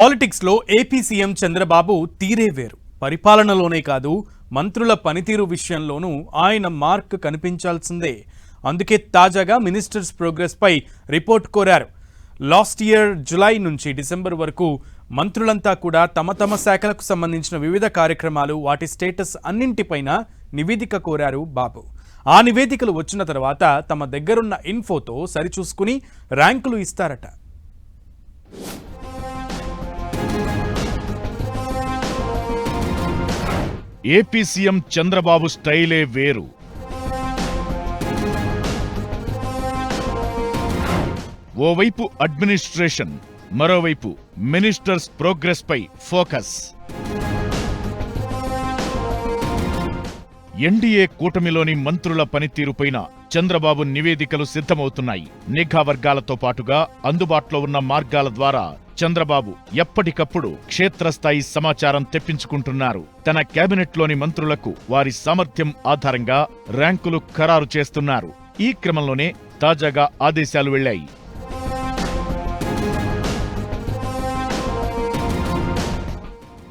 Politics లో AP CM Chandrababu తీరే వేరు. పరిపాలనలోనే కాదు, మంత్రుల పనితీరు విషయంలోనూ ఆయన మార్క్ కనిపించాల్సిందే. అందుకే తాజాగా మినిస్టర్స్ ప్రోగ్రెస్ పై రిపోర్ట్ కోరారు. లాస్ట్ ఇయర్ జులై నుంచి డిసెంబర్ వరకు మంత్రులంతా కూడా తమ తమ శాఖలకు సంబంధించిన వివిధ కార్యక్రమాలు, వాటి స్టేటస్ అన్నింటిపైన నివేదిక కోరారు బాబు. ఆ నివేదికలు వచ్చిన తర్వాత తమ దగ్గరున్న ఇన్ఫోతో సరిచూసుకుని ర్యాంకులు ఇస్తారట. ఏపీ సీఎం చంద్రబాబు స్టైలే వేరు. ఓవైపు అడ్మినిస్ట్రేషన్, మరోవైపు మినిస్టర్స్ ప్రోగ్రెస్ పై ఫోకస్. ఎన్డీఏ కూటమిలోని మంత్రుల పనితీరుపైన చంద్రబాబు నివేదికలు సిద్ధమవుతున్నాయి. నిఘా వర్గాలతో పాటుగా అందుబాటులో ఉన్న మార్గాల ద్వారా చంద్రబాబు ఎప్పటికప్పుడు క్షేత్రస్థాయి సమాచారం తెప్పించుకుంటున్నారు. తన కేబినెట్లోని మంత్రులకు వారి సామర్థ్యం ఆధారంగా ర్యాంకులు ఖరారు చేస్తున్నారు. ఈ క్రమంలోనే తాజాగా ఆదేశాలు వెళ్లాయి.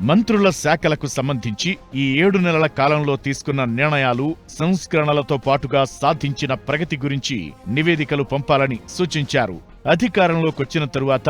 మంత్రుల శాఖలకు సంబంధించి ఈ 7 నెలల కాలంలో తీసుకున్న నిర్ణయాలు, సంస్కరణలతో పాటుగా సాధించిన ప్రగతి గురించి నివేదికలు పంపాలని సూచించారు. అధికారంలోకొచ్చిన తరువాత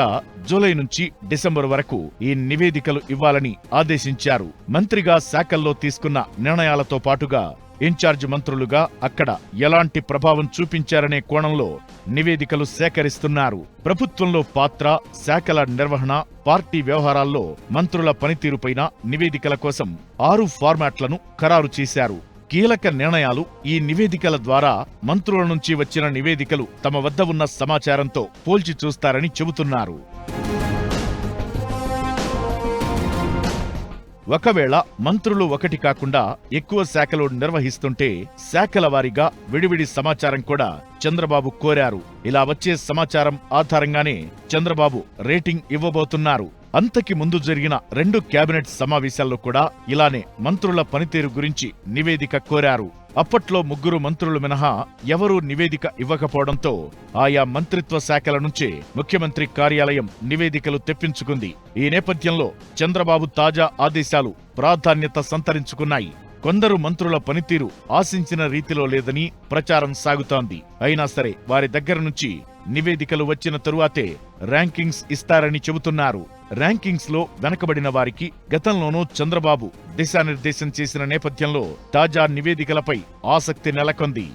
జూలై నుంచి డిసెంబర్ వరకు ఈ నివేదికలు ఇవ్వాలని ఆదేశించారు. మంత్రిగా శాఖల్లో తీసుకున్న నిర్ణయాలతో పాటుగా ఇన్ఛార్జ్ మంత్రులుగా అక్కడ ఎలాంటి ప్రభావం చూపించారనే కోణంలో నివేదికలు సేకరిస్తున్నారు. ప్రభుత్వంలో పాత్ర, శాఖల నిర్వహణ, పార్టీ వ్యవహారాల్లో మంత్రుల పనితీరుపైన నివేదికల కోసం 6 ఫార్మాట్లను ఖరారు చేశారు. కీలక నిర్ణయాలు ఈ నివేదికల ద్వారా మంత్రుల నుంచి వచ్చిన నివేదికలు తమ వద్ద ఉన్న సమాచారంతో పోల్చి చూస్తారని చెబుతున్నారు. ఒకవేళ మంత్రులు ఒకటి కాకుండా ఎక్కువ శాఖలు నిర్వహిస్తుంటే శాఖల వారీగా విడివిడి సమాచారం కూడా చంద్రబాబు కోరారు. ఇలా వచ్చే సమాచారం ఆధారంగానే చంద్రబాబు రేటింగ్ ఇవ్వబోతున్నారు. అంతకి ముందు జరిగిన 2 కేబినెట్ సమావేశాల్లో కూడా ఇలానే మంత్రుల పనితీరు గురించి నివేదిక కోరారు. అప్పట్లో 3 మంత్రులు మినహా ఎవరూ నివేదిక ఇవ్వకపోవడంతో ఆయా మంత్రిత్వ శాఖల నుంచే ముఖ్యమంత్రి కార్యాలయం నివేదికలు తెప్పించుకుంది. ఈ నేపథ్యంలో చంద్రబాబు తాజా ఆదేశాలు ప్రాధాన్యత సంతరించుకున్నాయి. కొందరు మంత్రుల పనితీరు ఆశించిన రీతిలో లేదని ప్రచారం సాగుతోంది. అయినా సరే వారి దగ్గర నుంచి నివేదికలు వచ్చిన తరువాతే ర్యాంకింగ్స్ ఇస్తారని చెబుతున్నారు. ర్యాంకింగ్స్ లో వెనకబడిన వారికి గతంలోనూ చంద్రబాబు దిశానిర్దేశం చేసిన నేపథ్యంలో తాజా నివేదికలపై ఆసక్తి నెలకొంది.